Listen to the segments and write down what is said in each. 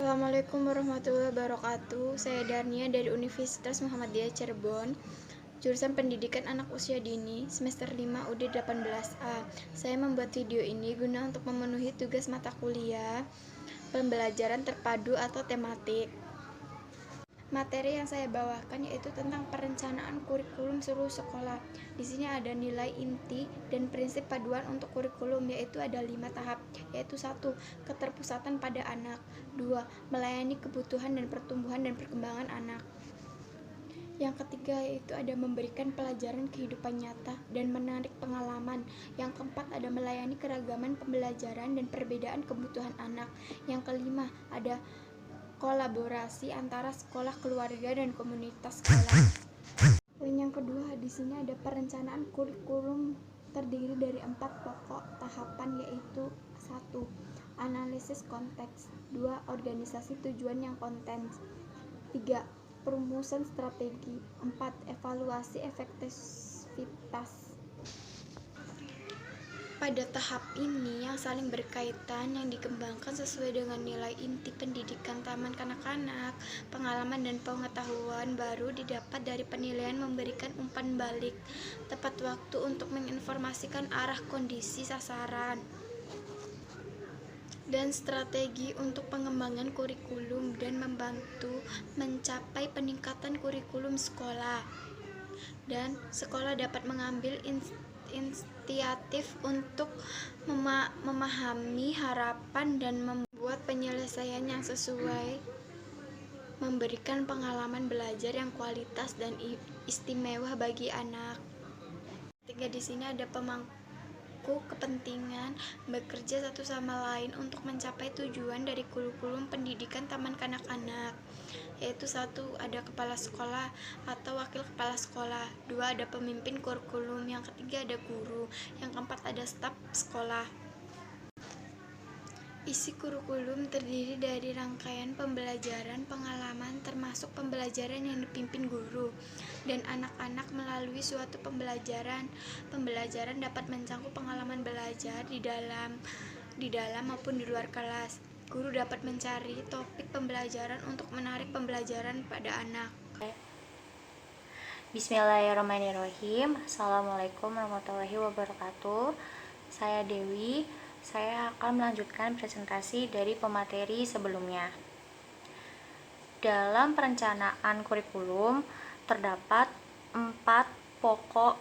Assalamualaikum warahmatullahi wabarakatuh. Saya Darnia dari Universitas Muhammadiyah Cirebon, jurusan Pendidikan Anak Usia Dini, semester 5 UD 18A. Saya membuat video ini guna untuk memenuhi tugas mata kuliah pembelajaran terpadu atau tematik. Materi yang saya bawakan yaitu tentang perencanaan kurikulum seluruh sekolah. Di sini ada nilai inti dan prinsip paduan untuk kurikulum, yaitu ada 5 tahap, yaitu 1. Keterpusatan pada anak. 2. Melayani kebutuhan dan pertumbuhan dan perkembangan anak. Yang ketiga yaitu ada memberikan pelajaran kehidupan nyata dan menarik pengalaman. Yang keempat ada melayani keragaman pembelajaran dan perbedaan kebutuhan anak. Yang kelima ada kolaborasi antara sekolah, keluarga, dan komunitas sekolah. Yang kedua, di sini ada perencanaan kurikulum terdiri dari 4 pokok tahapan, yaitu 1. Analisis konteks. 2. Organisasi tujuan yang konten. 3. Perumusan strategi. 4. Evaluasi efektivitas. Pada tahap ini yang saling berkaitan yang dikembangkan sesuai dengan nilai inti pendidikan taman kanak-kanak, pengalaman dan pengetahuan baru didapat dari penilaian memberikan umpan balik, tepat waktu untuk menginformasikan arah kondisi sasaran, dan strategi untuk pengembangan kurikulum dan membantu mencapai peningkatan kurikulum sekolah. Dan sekolah dapat mengambil inisiatif untuk memahami harapan dan membuat penyelesaian yang sesuai, memberikan pengalaman belajar yang kualitas dan istimewa bagi anak. Ketiga, di sini ada pemangku kepentingan bekerja satu sama lain untuk mencapai tujuan dari kurikulum pendidikan taman kanak-kanak, yaitu 1. Ada kepala sekolah atau wakil kepala sekolah. 2. Ada pemimpin kurikulum. Yang ketiga ada guru. Yang keempat ada staf sekolah. Isi kurikulum terdiri dari rangkaian pembelajaran pengalaman termasuk pembelajaran yang dipimpin guru dan anak-anak melalui suatu pembelajaran. Pembelajaran dapat mencakup pengalaman belajar di dalam maupun di luar kelas. Guru dapat mencari topik pembelajaran untuk menarik pembelajaran pada anak. Bismillahirrahmanirrahim. Assalamualaikum warahmatullahi wabarakatuh. Saya Dewi. Saya akan melanjutkan presentasi dari pemateri sebelumnya. Dalam perencanaan kurikulum terdapat 4 pokok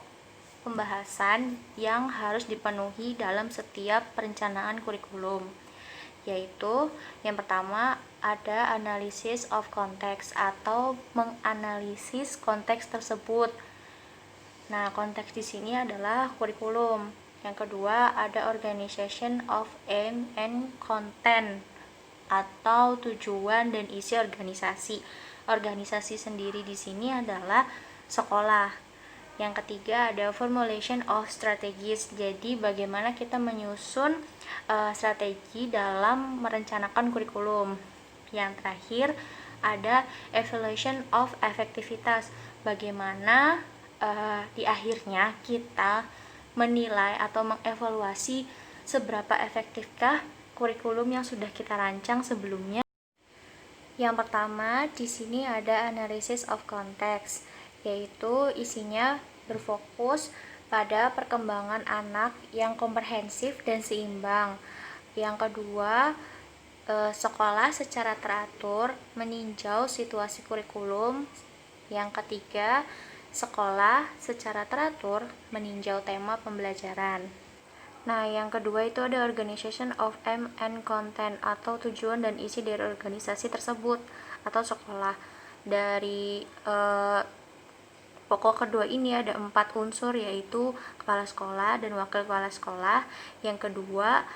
pembahasan yang harus dipenuhi dalam setiap perencanaan kurikulum, yaitu yang pertama ada analysis of context atau menganalisis konteks tersebut. Nah, konteks di sini adalah kurikulum. Yang kedua ada organization of aim and content atau tujuan dan isi organisasi. Organisasi sendiri di sini adalah sekolah. Yang ketiga ada formulation of strategies. Jadi bagaimana kita menyusun strategi dalam merencanakan kurikulum. Yang terakhir ada evaluation of effectivitas. Bagaimana di akhirnya kita menilai atau mengevaluasi seberapa efektifkah kurikulum yang sudah kita rancang sebelumnya. Yang pertama di sini ada analysis of context, yaitu isinya berfokus pada perkembangan anak yang komprehensif dan seimbang. Yang kedua, sekolah secara teratur meninjau situasi kurikulum. Yang ketiga, sekolah secara teratur meninjau tema pembelajaran. Nah, yang kedua itu ada organization of aim and content atau tujuan dan isi dari organisasi tersebut atau sekolah. Dari pokok kedua ini ada 4 unsur, yaitu kepala sekolah dan wakil kepala sekolah. Yang kedua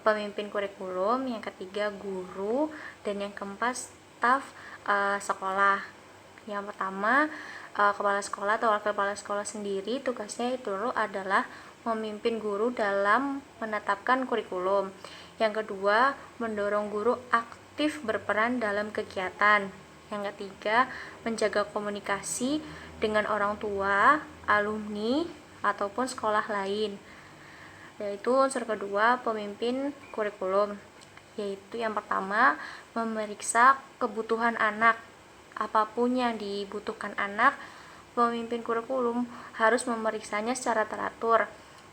pemimpin kurikulum. Yang ketiga guru, dan yang keempat staf sekolah. Yang pertama kepala sekolah atau wakil kepala sekolah sendiri tugasnya itu adalah memimpin guru dalam menetapkan kurikulum. Yang kedua, mendorong guru aktif berperan dalam kegiatan. Yang ketiga, menjaga komunikasi dengan orang tua, alumni, ataupun sekolah lain. Yaitu unsur kedua, pemimpin kurikulum. yaitu yang pertama, memeriksa kebutuhan anak. Apapun yang dibutuhkan anak, pemimpin kurikulum harus memeriksanya secara teratur.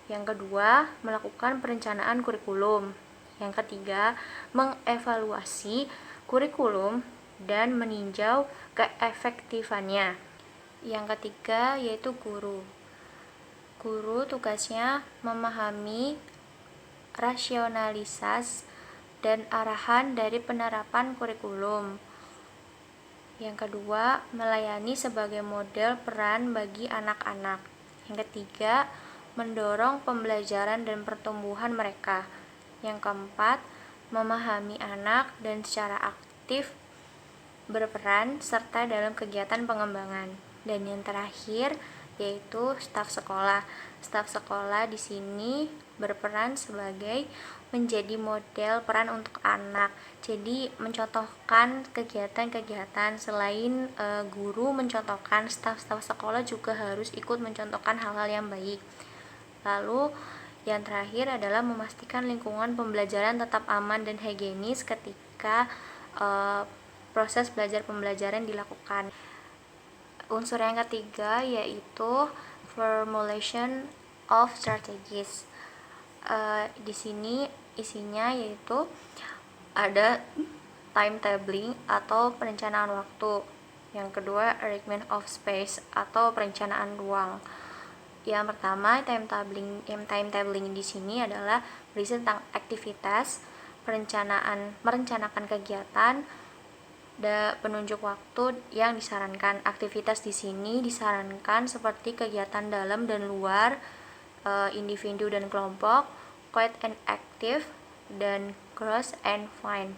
Yang kedua, melakukan perencanaan kurikulum. Yang ketiga, mengevaluasi kurikulum dan meninjau keefektifannya. Yang ketiga yaitu guru. Guru tugasnya memahami rasionalitas dan arahan dari penerapan kurikulum. Yang kedua, melayani sebagai model peran bagi anak-anak. Yang ketiga, mendorong pembelajaran dan pertumbuhan mereka. Yang keempat, memahami anak dan secara aktif berperan serta dalam kegiatan pengembangan. Dan yang terakhir yaitu staf sekolah. Staf sekolah di sini berperan sebagai menjadi model peran untuk anak. Jadi mencontohkan kegiatan-kegiatan selain guru mencontohkan, staf-staf sekolah juga harus ikut mencontohkan hal-hal yang baik. Lalu yang terakhir adalah memastikan lingkungan pembelajaran tetap aman dan higienis ketika proses belajar pembelajaran dilakukan. Unsur yang ketiga yaitu formulation of strategies. Di sini isinya yaitu ada timetabling atau perencanaan waktu. Yang kedua, arrangement of space atau perencanaan ruang. Yang pertama, timetabling di sini adalah berisi tentang aktivitas, merencanakan kegiatan, penunjuk waktu yang disarankan. Aktivitas di sini disarankan seperti kegiatan dalam dan luar, individu dan kelompok, quiet and active, dan cross and fine.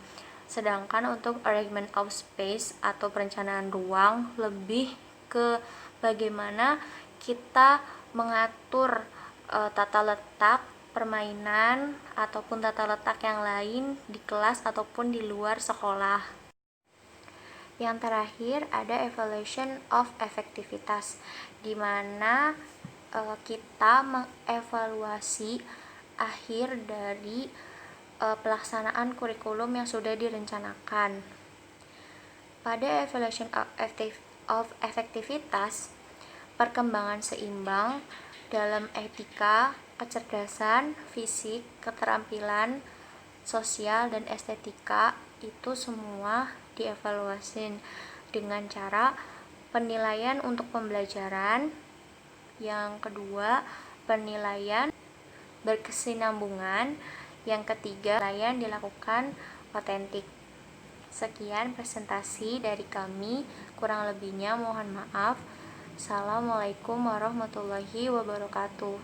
Sedangkan untuk arrangement of space atau perencanaan ruang lebih ke bagaimana kita mengatur tata letak permainan ataupun tata letak yang lain di kelas ataupun di luar sekolah. Yang terakhir ada evaluation of effectivitas, di mana kita mengevaluasi akhir dari pelaksanaan kurikulum yang sudah direncanakan. Pada evaluation of effectivitas, perkembangan seimbang dalam etika, kecerdasan, fisik, keterampilan, sosial, dan estetika itu semua dievaluasi dengan cara penilaian untuk pembelajaran. Yang kedua, penilaian berkesinambungan. Yang ketiga, penilaian dilakukan otentik. Sekian presentasi dari kami, kurang lebihnya mohon maaf. Assalamualaikum warahmatullahi wabarakatuh.